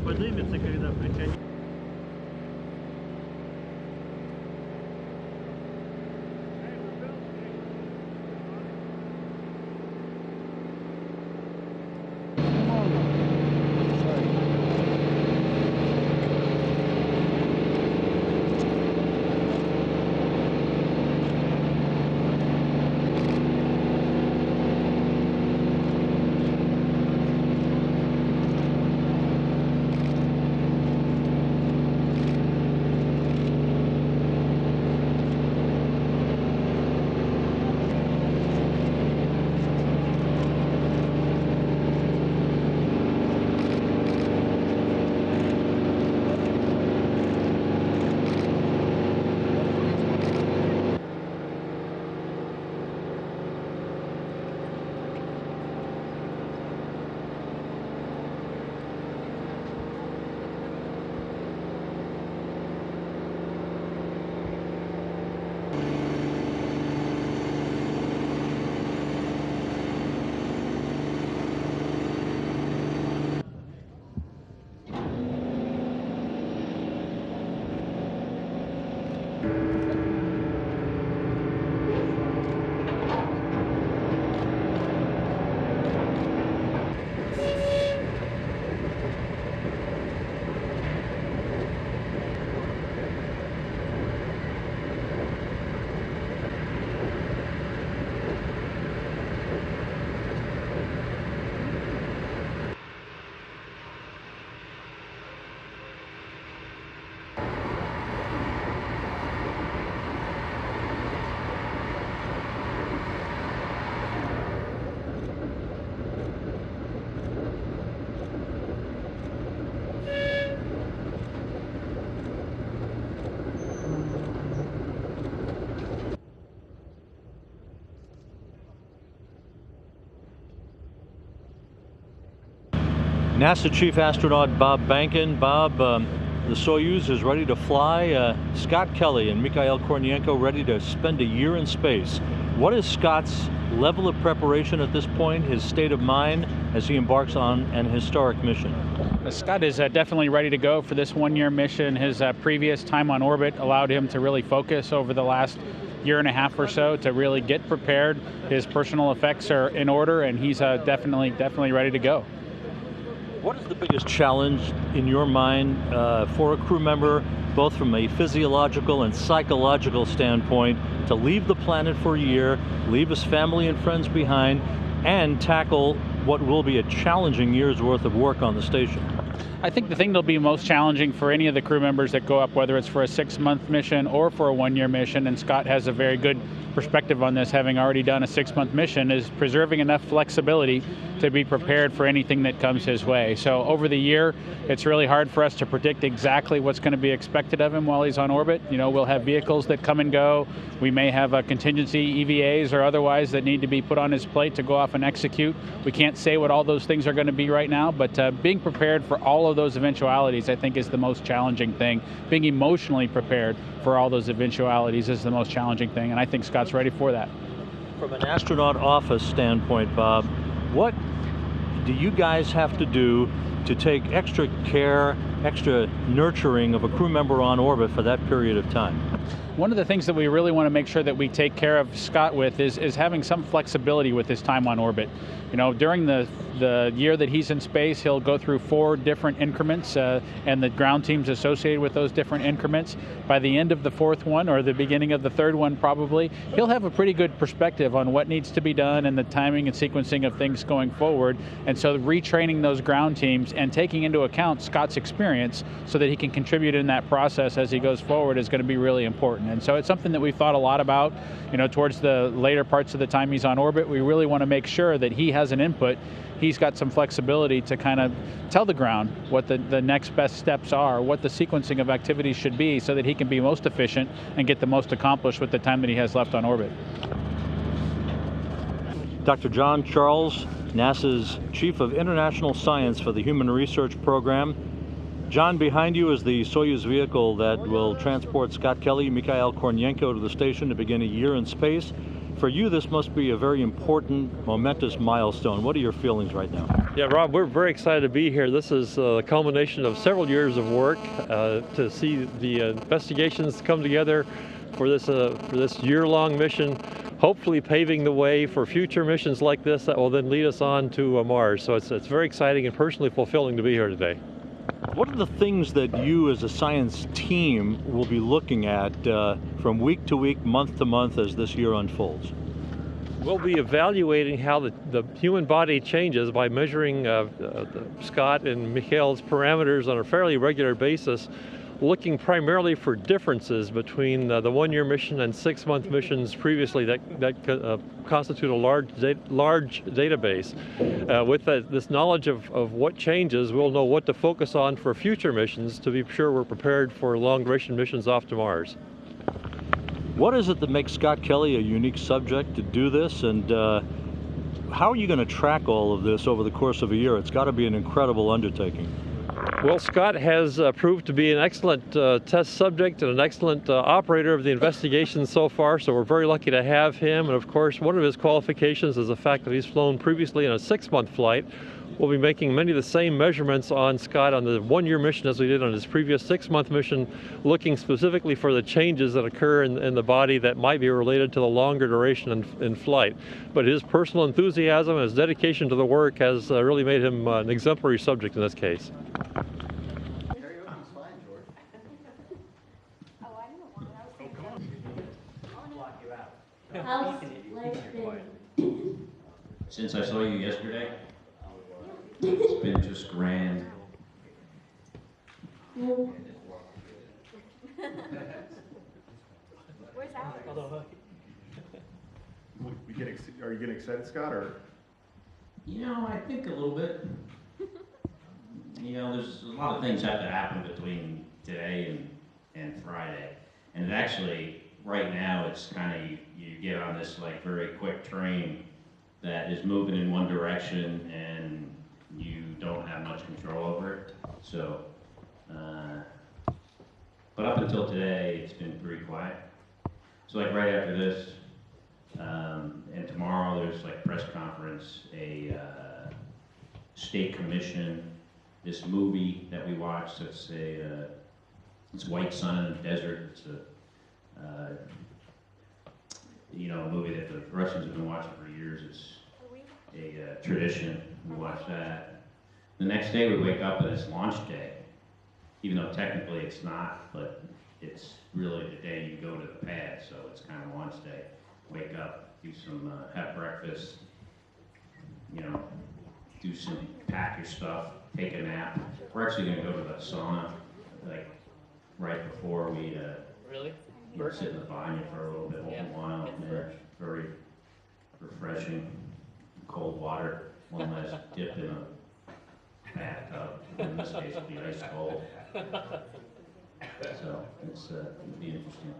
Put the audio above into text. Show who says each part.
Speaker 1: Поднимется, когда притянет.
Speaker 2: NASA Chief Astronaut Bob Bankin. Bob, the Soyuz is ready to fly. Scott Kelly and Mikhail Kornienko ready to spend a year in space. What is Scott's level of preparation at this point, his state of mind as he embarks on an historic mission?
Speaker 3: Scott is definitely ready to go for this one-year mission. His previous time on orbit allowed him to really focus over the last year and a half or so to really get prepared. His personal effects are in order, and he's definitely ready to go.
Speaker 2: What is the biggest challenge in your mind for a crew member, both from a physiological and psychological standpoint, to leave the planet for a year, leave his family and friends behind, and tackle what will be a challenging year's worth of work on the station?
Speaker 3: I think the thing that'll be most challenging for any of the crew members that go up, whether it's for a 6-month mission or for a 1-year mission, and Scott has a very good perspective on this, having already done a 6-month mission, is preserving enough flexibility to be prepared for anything that comes his way. So over the year, it's really hard for us to predict exactly what's going to be expected of him while he's on orbit. You know, we'll have vehicles that come and go. We may have a contingency EVAs or otherwise that need to be put on his plate to go off and execute. We can't say what all those things are going to be right now, but being prepared for all of those eventualities, I think, is the most challenging thing. Being emotionally prepared for all those eventualities is the most challenging thing, and I think Scott's ready for that.
Speaker 2: From an astronaut office standpoint, Bob, what do you guys have to do to take extra care, extra nurturing of a crew member on orbit for that period of time?
Speaker 3: One of the things that we really want to make sure that we take care of Scott with is having some flexibility with his time on orbit. You know, during the year that he's in space, he'll go through 4 different increments and the ground teams associated with those different increments. By the end of the 4th one, or the beginning of the 3rd one probably, he'll have a pretty good perspective on what needs to be done and the timing and sequencing of things going forward. And so retraining those ground teams and taking into account Scott's experience so that he can contribute in that process as he goes forward is going to be really important. And so it's something that we've thought a lot about. You know, towards the later parts of the time he's on orbit, we really want to make sure that he has an input. He's got some flexibility to kind of tell the ground what the next best steps are, what the sequencing of activities should be, so that he can be most efficient and get the most accomplished with the time that he has left on orbit.
Speaker 2: Dr. John Charles, NASA's Chief of International Science for the Human Research Program. John, behind you is the Soyuz vehicle that will transport Scott Kelly, Mikhail Kornienko to the station to begin a year in space. For you, this must be a very important, momentous milestone. What are your feelings right now?
Speaker 4: Yeah, Rob, we're very excited to be here. This is a culmination of several years of work to see the investigations come together for this year-long mission, hopefully paving the way for future missions like this that will then lead us on to Mars. So it's very exciting and personally fulfilling to be here today.
Speaker 2: What are the things that you as a science team will be looking at from week to week, month to month as this year unfolds?
Speaker 4: We'll be evaluating how the human body changes by measuring Scott and Mikhail's parameters on a fairly regular basis, looking primarily for differences between the 1-year mission and 6-month missions previously that constitute a large database. With this knowledge of what changes, we'll know what to focus on for future missions to be sure we're prepared for long-duration missions off to Mars.
Speaker 2: What is it that makes Scott Kelly a unique subject to do this, and how are you going to track all of this over the course of a year? It's got to be an incredible undertaking.
Speaker 4: Well, Scott has proved to be an excellent test subject and an excellent operator of the investigation so far, so we're very lucky to have him. And of course, one of his qualifications is the fact that he's flown previously in a 6-month flight. We'll be making many of the same measurements on Scott on the 1-year mission as we did on his previous 6-month mission, looking specifically for the changes that occur in the body that might be related to the longer duration in flight. But his personal enthusiasm and his dedication to the work has really made him an exemplary subject in this case.
Speaker 5: Since I saw you yesterday, it's been just grand.
Speaker 6: Where's Alex?
Speaker 7: Are you getting excited, Scott, or?
Speaker 5: You know, I think a little bit. You know, there's a lot of things have to happen between today and Friday. And actually, right now, it's kind of, you get on this like very quick train that is moving in one direction and you don't have much control over it. So, but up until today, it's been pretty quiet. So like right after this, and tomorrow there's like press conference, a state commission, this movie that we watched, it's White Sun in the Desert. It's a, you know, a movie that the Russians have been watching for years. It's a tradition. We watch that. The next day we wake up and it's launch day, even though technically it's not, but it's really the day you go to the pad, so it's kind of launch day. Wake up, do some, have breakfast, you know, pack your stuff, take a nap. We're actually going to go to the sauna, like, right before we,
Speaker 1: Really?
Speaker 5: You know, sit in the banyo for a little bit, a while. refreshing, cold water, one last dip in a bathtub. In this case, it'll be ice cold. So it'll be interesting.